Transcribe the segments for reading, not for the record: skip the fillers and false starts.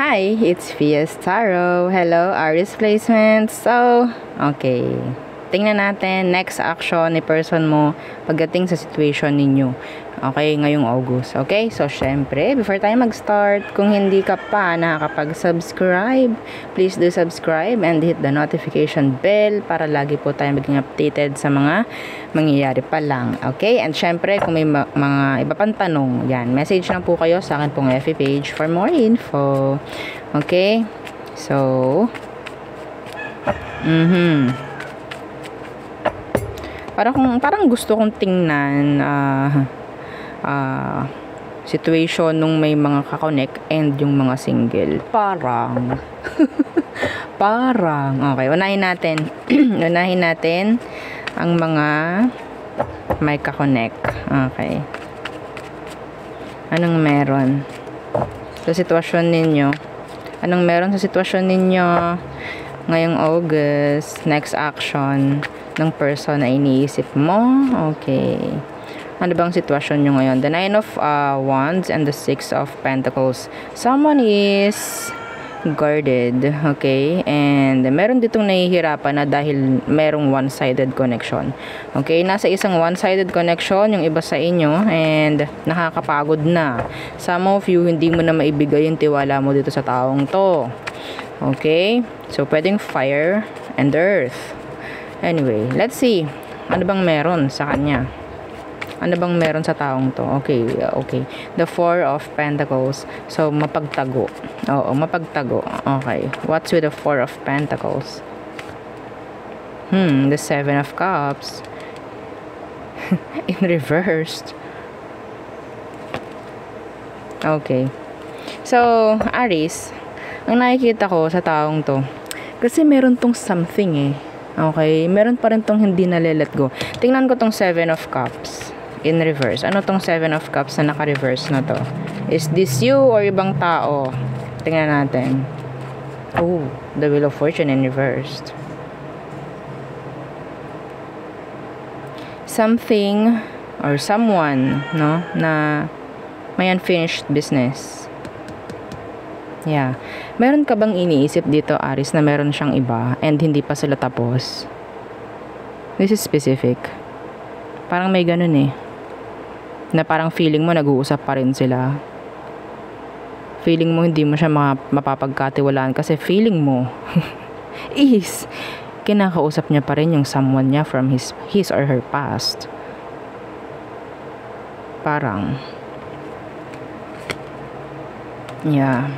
Hi, it's Fias Taro. Hello, Aries placement. So, okay. Tingnan natin next action ni person mo pagdating sa situation ninyo. Okay, ngayong August. Okay, so syempre, before tayo mag-start, kung hindi ka pa nakakapag-subscribe, please do subscribe and hit the notification bell para lagi po tayo maging updated sa mga mangyayari pa lang. Okay, and syempre, kung may mga iba pang tanong, yan, message lang po kayo sa akin pong FB page for more info. Okay, so, parang gusto kong tingnan situation nung may mga kakonect and yung mga single. Parang okay, unahin natin unahin natin ang mga may kakonect. Okay, anong meron sa sitwasyon ninyo? Anong meron sa sitwasyon ninyo ngayong August? Next action ng person na iniisip mo. Okay, ano bang sitwasyon nyo ngayon? The 9 of Wands and the 6 of Pentacles. Someone is guarded, okay? And meron ditong nahihirapan na dahil merong one-sided connection. Okay, nasa isang one-sided connection yung iba sa inyo and nakakapagod na. Some of you, hindi mo na maibigay yung tiwala mo dito sa taong to. Okay? So, pwedeng fire and earth. Anyway, let's see. Ano bang meron sa kanya? Ano bang meron sa taong to? Okay, okay. The 4 of Pentacles. So, mapagtago. Oo, mapagtago. Okay. What's with the 4 of Pentacles? The 7 of Cups. In reversed. Okay. So, Aries, ang nakikita ko sa taong to, kasi meron tong something eh. Okay, meron pa rin tong hindi nale-let go. Tingnan ko tong 7 of Cups in reverse. Ano tong 7 of Cups na naka-reverse na to? Is this you or ibang tao? Tingnan natin. Oh, the Wheel of Fortune in reversed. Something or someone, no, na may unfinished business. Yeah. Meron ka bang iniisip dito, Aries, na meron siyang iba and hindi pa sila tapos? This is specific. Parang may ganun eh. Na parang feeling mo nag-uusap pa rin sila. Feeling mo hindi mo siya mapapagkatiwalaan kasi feeling mo is kinakausap niya pa rin yung someone niya from his or her past. Parang yeah.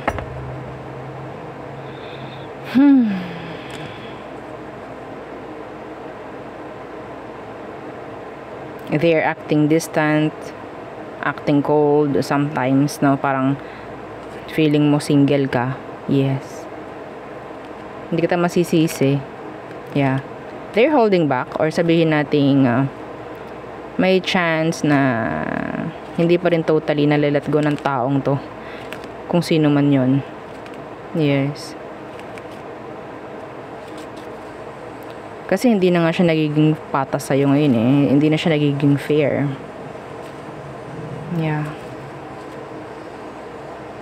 They're acting distant, acting cold sometimes, no? Parang feeling mo single ka. Yes. Hindi kita masisisi. Yeah. They're holding back or sabihin nating may chance na hindi pa rin totally nalalet go ng taong to. Kung sino man yon. Yes. Kasi hindi na nga siya nagiging patas sa'yo ngayon eh. Hindi na siya nagiging fair. Yeah.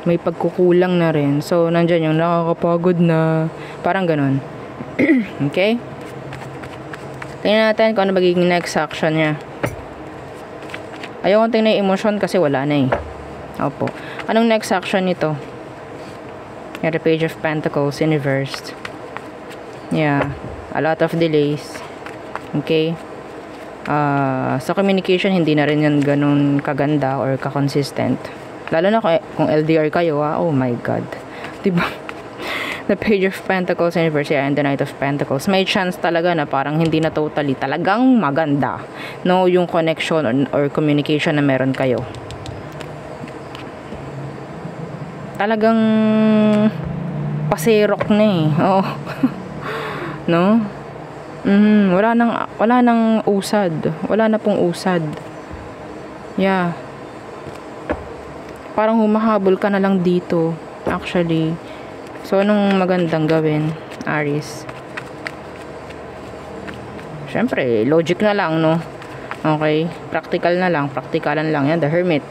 May pagkukulang na rin. So, nandyan yung nakakapagod na. Parang ganun. Okay? Tingnan natin kung ano magiging next action niya. Ayaw kong tingnan yung emotion kasi wala na eh. Opo. Anong next action nito? The Page of Pentacles in reversed. Yeah. A lot of delays. Okay? Sa communication, hindi na rin yan ganun kaganda or kakonsistent. Lalo na kung LDR kayo, oh my God. Diba? The Page of Pentacles in reverse and the Knight of Pentacles. May chance talaga na parang hindi na totally talagang maganda. No, yung connection or communication na meron kayo. Talagang pasirok na eh. Oh. No? Wala nang usad. Wala na pong usad. Yeah. Parang humahabol ka na lang dito. Actually. So, anong magandang gawin, Aries? Siyempre, logic na lang, no? Okay? Practical na lang. Practicalan lang yan. The Hermit.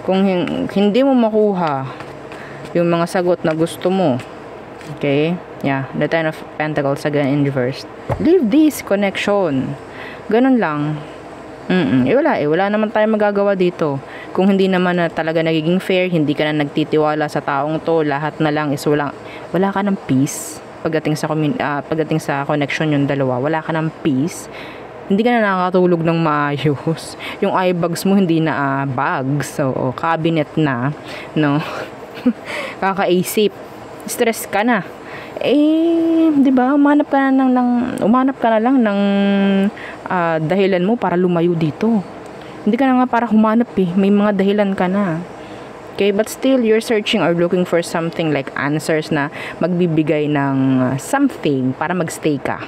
Kung hindi mo makuha yung mga sagot na gusto mo. Okay? Yeah, the Ten of Pentacles again in reverse. Leave this connection. Ganun lang. Wala naman tayong magagawa dito. Kung hindi naman na talaga nagiging fair, hindi ka na nagtitiwala sa taong to, lahat na lang is wala ka ng peace. Pagdating sa connection yung dalawa, wala ka ng peace. Hindi ka na nakakatulog ng maayos. Yung eye bags mo hindi na bags, so cabinet na, no? Kakaisip. Stress ka na. 'Di ba? Umanap ka na lang ng dahilan mo para lumayo dito. Hindi ka na nga para humanap may mga dahilan ka na. Okay, but still you're searching or looking for something like answers na magbibigay ng something para magstay ka.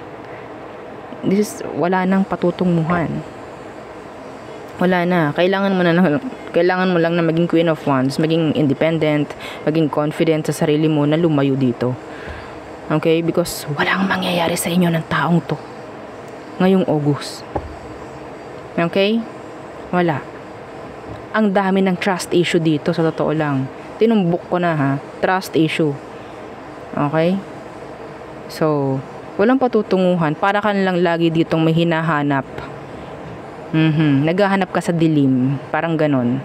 Wala nang patutunguhan. Wala na. Kailangan mo lang na maging Queen of Wands, maging independent, maging confident sa sarili mo na lumayo dito. Okay? Because walang mangyayari sa inyo ng taong to ngayong August. Okay? Wala. Ang dami ng trust issue dito, sa totoo lang. Tinumbok ko na ha. Trust issue. Okay? So, walang patutunguhan. Para ka lang lagi ditong may hinahanap. Naghahanap ka sa dilim. Parang ganon.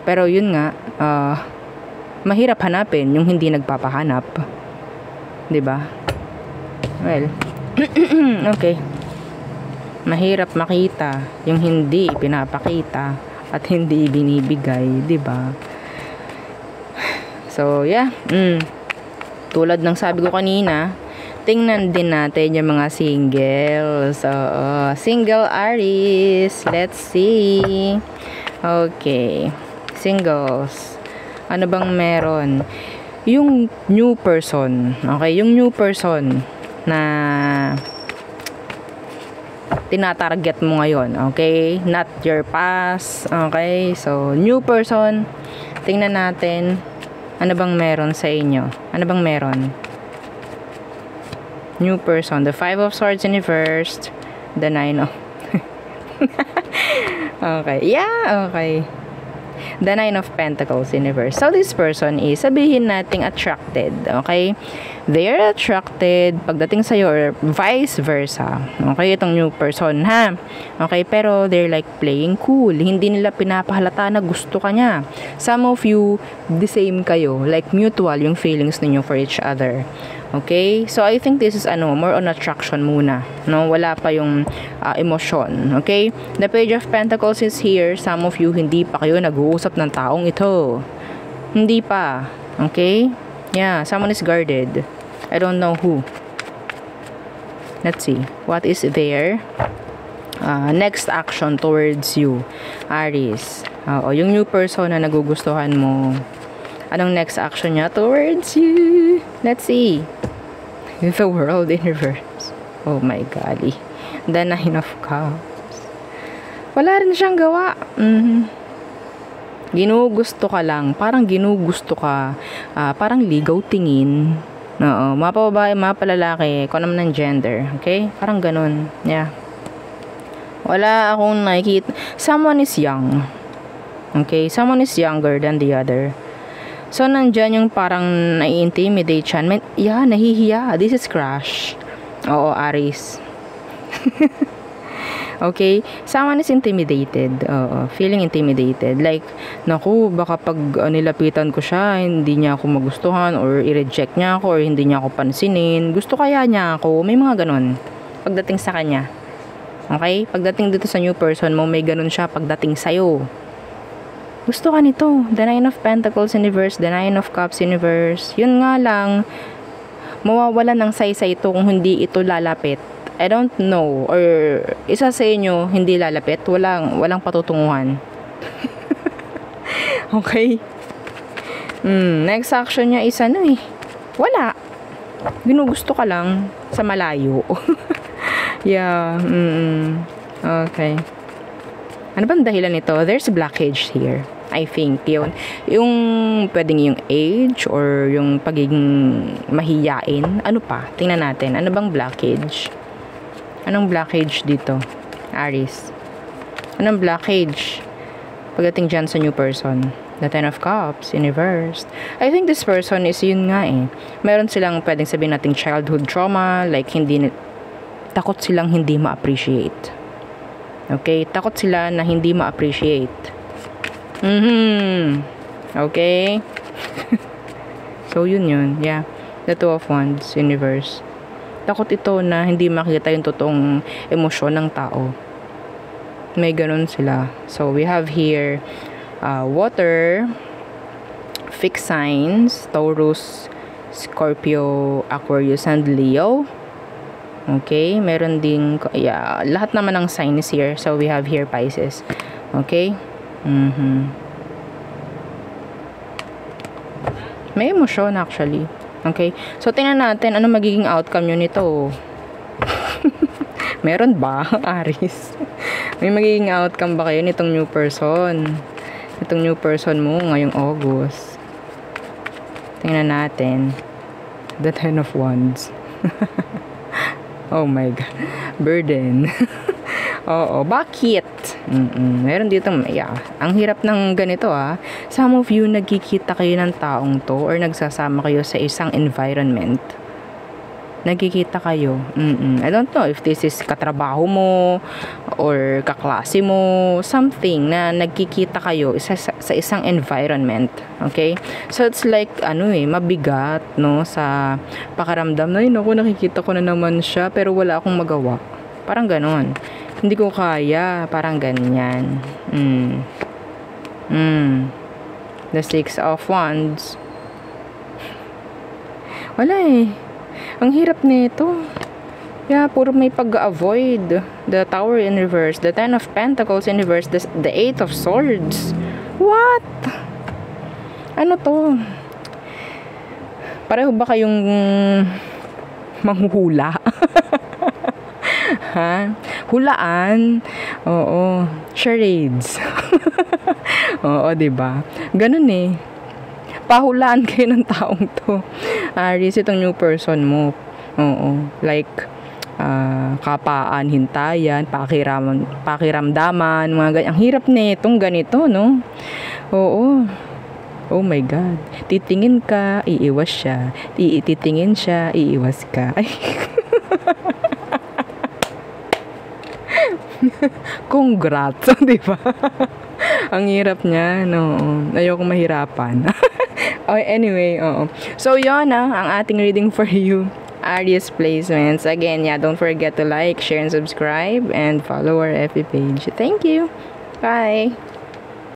Pero yun nga, mahirap hanapin yung hindi nagpapahanap. 'Di ba? Well, okay. Mahirap makita yung hindi pinapakita at hindi binibigay, 'di ba? So, yeah. Tulad ng sabi ko kanina, tingnan din natin yung mga singles. So, single Aries. Let's see. Okay. Singles. Ano bang meron? Yung new person. Okay, yung new person na tinatarget mo ngayon. Okay? Not your past. Okay? So, new person. Tingnan natin. Ano bang meron sa inyo? Ano bang meron? New person. The Five of Swords in reverse. The Nine of... okay. Yeah, okay. The Nine of Pentacles in reverse. So, this person is, sabihin nating attracted. Okay? They're attracted pagdating sa'yo or vice versa. Okay? Itong new person, ha? Okay? Pero, they're like playing cool. Hindi nila pinapahalata na gusto ka niya. Some of you, the same kayo. Like, mutual yung feelings ninyo for each other. Okay? So, I think this is more on attraction muna. No? Wala pa yung emotion. Okay? The Page of Pentacles is here. Some of you, hindi pa kayo nag-uusap ng taong ito. Hindi pa. Okay? Yeah. Someone is guarded. I don't know who. Let's see. What is there? Next action towards you. Aries. Yung new person na nagugustuhan mo. Anong next action niya towards you? Let's see. The World in reverse. Oh my golly. The Nine of Cups. Wala rin siyang gawa. Ginugusto ka lang. Parang ginugusto ka. Parang ligaw tingin. Oo. Mga pababae, mga palalaki. Kung naman ng gender. Okay? Parang ganun. Yeah. Wala akong nakikita. Someone is young. Okay? Someone is younger than the other. So, nandyan yung parang nai-intimidate siya. Yeah, nahihiya. This is crush. Oo, Aries. Okay? Someone is intimidated. Oo, feeling intimidated. Like, naku, baka pag nilapitan ko siya, hindi niya ako magustuhan or i-reject niya ako or hindi niya ako pansinin. Gusto kaya niya ako. May mga ganun. Pagdating sa kanya. Okay? Pagdating dito sa new person mo, may ganun siya pagdating sa'yo. Gusto ka nito. The Nine of Pentacles in reverse, the Nine of Cups in reverse. Yun nga lang, mawawala ng saysay ito kung hindi ito lalapit. I don't know. Or isa sa inyo, hindi lalapit. Walang patutunguhan. Okay? Next action niya is wala. Ginugusto ka lang sa malayo. Yeah. Okay. Ano bang dahilan nito? There's blockage here. I think yun. Yung pwedeng yung age or yung pagiging mahiyain. Ano pa? Tingnan natin. Ano bang blockage? Anong blockage dito? Aries. Anong blockage? Pagdating dyan sa new person. The Ten of Cups in reverse. I think this person is yun nga eh. Meron silang pwedeng sabihin nating childhood trauma, like takot silang hindi ma-appreciate. Okay? Takot sila na hindi ma-appreciate. Okay? So, yun. Yeah. The Two of Wands in reverse. Takot ito na hindi makita yung totoong emosyon ng tao. May ganun sila. So, we have here water, fixed signs, Taurus, Scorpio, Aquarius, and Leo. Okay, meron din, lahat naman ng sign is here. So, we have here Pisces. Okay? May emosyon actually. Okay? So, tingnan natin ano magiging outcome nyo nito. Meron ba, Aries? May magiging outcome ba kayo nitong new person? Itong new person mo ngayong August. Tingnan natin. The Ten of Wands. Oh my God. Burden. Oo. Bakit? Meron dito, ang hirap ng ganito Some of you, nagkikita kayo ng taong to or nagsasama kayo sa isang environment. Nagkikita kayo. I don't know if this is katrabaho mo or kaklase mo, something na nagkikita kayo sa isang environment. Okay? So, it's like, mabigat, no? Sa pakaramdam na, naku, nakikita ko na naman siya, pero wala akong magawa. Parang ganon. Hindi ko kaya. Parang ganyan. The Six of Wands. Wala Ang hirap nito. Yeah, puro may pag-avoid. The Tower in reverse. The Ten of Pentacles in reverse. The Eight of Swords. What? Ano to? Pareho ba kayong manghuhula? Ha? Hulaan? Oo. Charades. Oo, diba? Ganun pahulaan kayo ng taong to. Aries, itong new person mo. Oo. Like, kapaan, hintayan, pakiramdaman, mga ganyan. Ang hirap itong ganito, no? Oo. Oh my God. Titingin ka, iiwas siya. Titingin siya, iiwas ka. Ay. Congrats, di ba? Ang hirap niya, no. Ayoko mahirapan. Anyway, So, yun ang ating reading for you. Aries placements. Again, don't forget to like, share, and subscribe, and follow our FB page. Thank you. Bye.